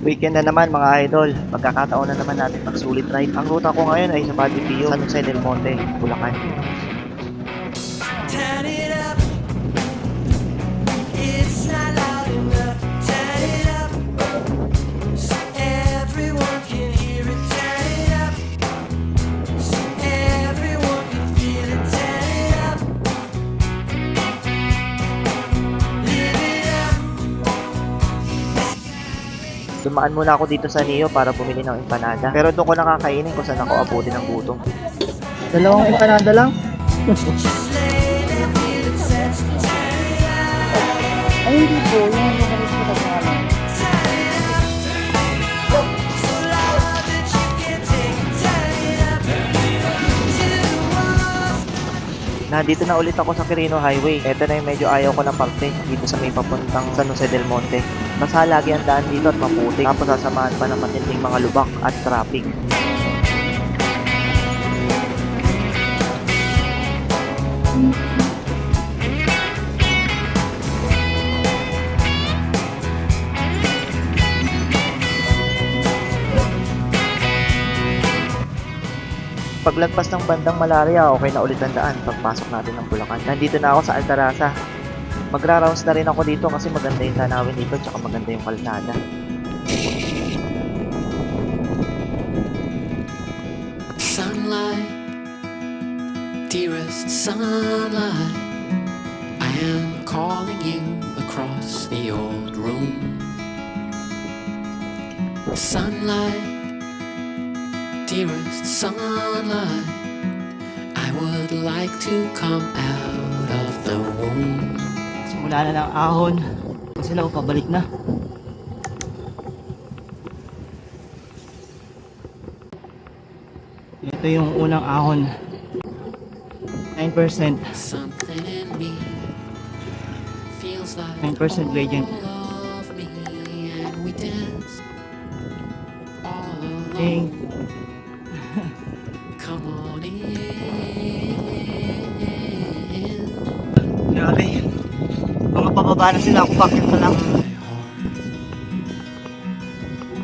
Weekend na naman mga idol, magkakataon na naman natin mag-sulit ride. Ang ruta ko ngayon ay sa Padre Pio, San Jose del Monte, Bulacan. Turn it up. It's not loud enough. Turn it up. So everyone can hear it. Turn it up. So everyone can feel it. Turn it up. Live it up. Dumaan muna ako dito sa Neo para bumili ng empanada. Pero doon ko nakakainin kung saan ako abutin ng gutom. Dalawang empanada lang? Just lay there, feel it, set. Turn it up. Ay, hindi po. Yung nakalis ko sa amin. Turn it up. So loud that you can take it. Turn it up. To the walls. Nandito na ulit ako sa Quirino Highway. Ito na yung medyo ayaw ko ng parte dito sa may papuntang San Jose del Monte. Basta lagi ang daan dito at maputik. Tapos sasamahan pa ng matinding mga lubak at traffic. Paglagpas ng bandang Malaria, okay na ulit ang daan pagpasok natin ng Bulacan. Nandito na ako sa Altarasa. Magra-rounds na rin ako dito kasi maganda yung tanawin dito tsaka maganda yung kalsada. Sunlight, dearest sunlight, I am calling you across the old room. Sunlight, dearest sunlight, I would like to come out of the womb. Simula na ng ahon kasi na pabalik na. Ito yung unang ahon. 9%. Something in me feels like 9% gradient. all of me, and we dance all alone. Okay. Come on in. Grabe. Mga pababa na sila. Ako bakit pa lang.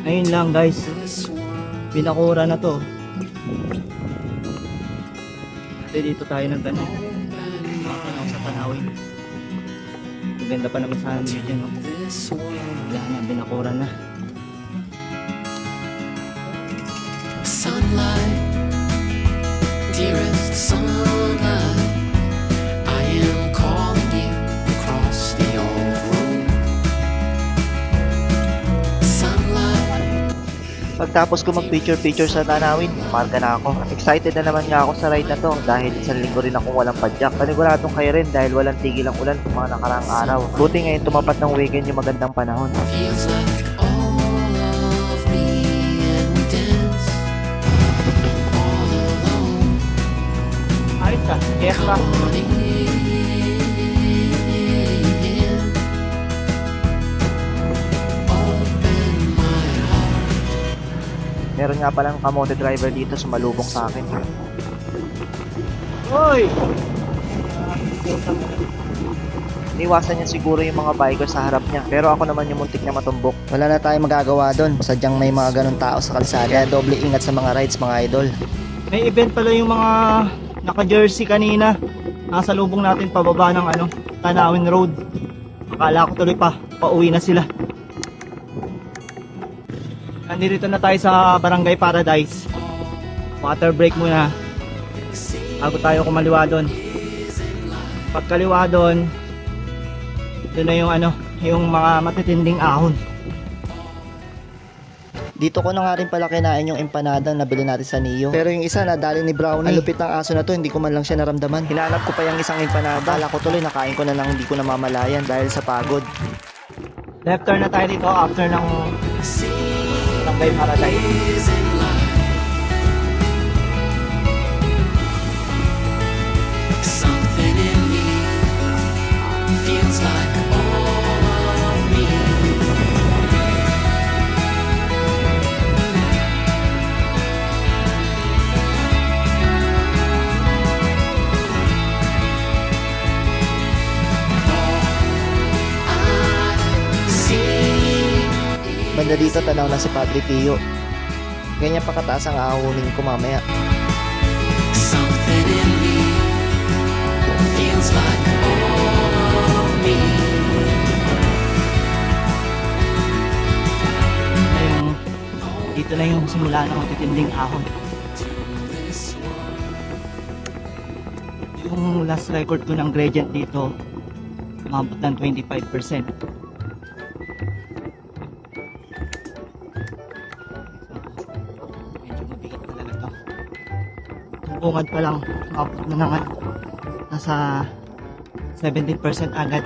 Ayun lang guys. This world Binakura na to. Dito tayo ng ganun. Makakanaw sa tanawin. Maganda pa naman sa amin dyan. No? this world. Wala na. Binakura na. Sunlight, dearest sunlight, I am calling you across the old room. Sunlight, Pagtapos ko mag-picture sa tanawin, marka na ako. Excited na naman nga ako sa ride na to dahil isang linggo rin akong walang padyak. Paniguradong kayo rin dahil walang tigil ang ulan ng mga nakaraang araw. Buti ngayon tumapat ng weekend yung magandang panahon. feels like all of me, and we dance all alone. Ayos ka, yes ka. Come on in. Open my heart. Meron nga palang kamote driver dito sumalubong sa akin. Hoy! Iniwasan niya siguro yung mga biker sa harap niya. Pero ako naman yung muntik na matumbok. Wala na tayong magagawa doon. Sadyang may mga ganun tao sa kalsada. Kaya doble ingat sa mga rides mga idol. May event pala yung mga naka-jersey kanina. Nasa lubong natin pababa ng Tanawin Road. Akala ko tuloy pauwi na sila. Nandito na tayo sa Barangay Paradise. Water break muna. Bago tayo kumaliwa doon. Pagkaliwa doon, doon na yung mga matitinding ahon. Dito ko na nga rin pala kinain yung empanada na nabili natin sa Neo. Pero yung isa nadali ni Brownie. Ang lupit ng aso na to, hindi ko man lang siya naramdaman. Hinanap ko pa yung isang empanada. Akala ko tuloy nakain ko na lang, hindi ko namamalayan dahil sa pagod. Left turn na tayo dito after ng Barangay Paradise. Something in me feels like all of me. All I see Banda dito tanaw na si Padre Pio. Ganyan pa kataas ang ahunin ko mamaya. Something in me feels like all of me. Dito na yung simula ng matitinding ahon. Yung last record ko ng gradient dito, umabot ng 25%. Medyo mabigat talaga to. Yung bungad pa lang, umabot na naman. Nasa 17% agad.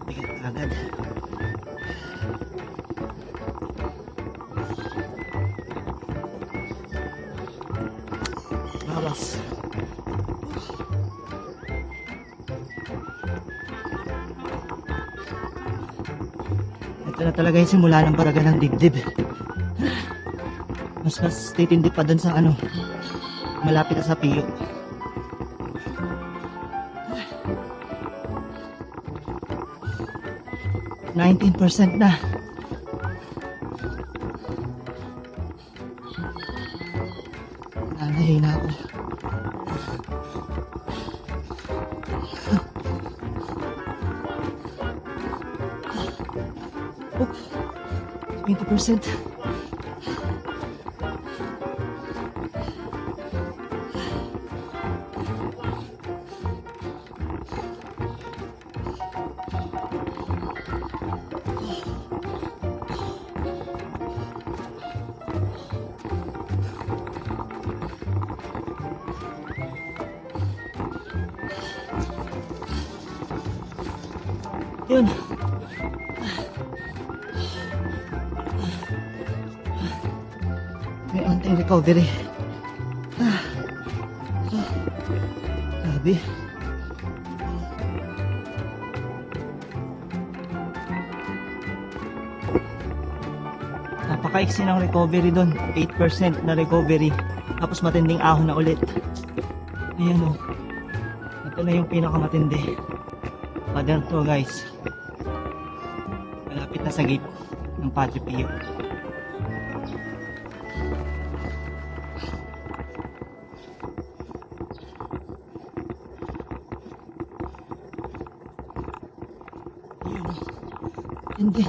Bigat agad. Labas. Ito na talaga yung simula ng baraga ng dibdib. Mas titindi pa dun sa malapit na sa Pio. %19 na. Nanahina ako. Oh, 20%. Yun. May onting recovery. Grabe. Napakaiksi ng recovery doon. 8% na recovery. Tapos matinding ahon na ulit. Ayan o. Ito na yung pinakamatindi. Padang to guys. Malapit na sa gate ng Padre Pio. Ayun. Hindi.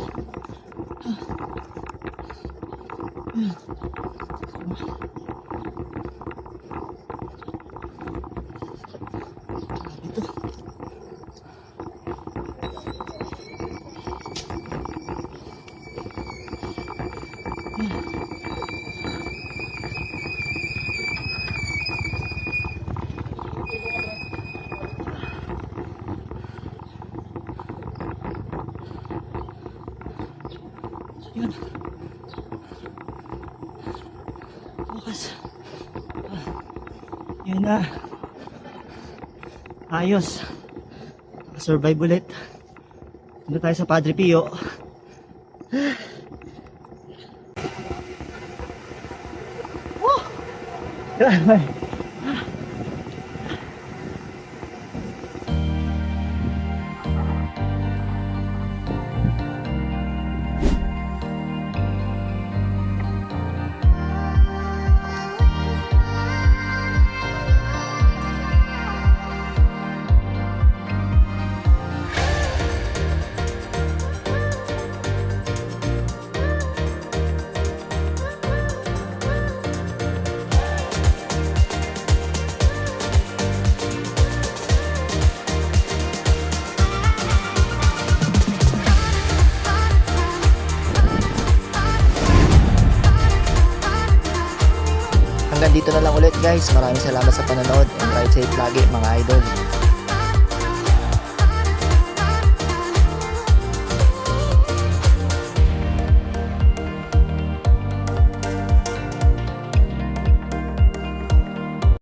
Ito. Yun. Bukas. Yun na. Ayos. Survive ulit. Punta tayo sa Padre Pio. Woo! Grabe. Hanggang dito na lang ulit guys. Maraming salamat sa panonood and ride safe lagi mga idol.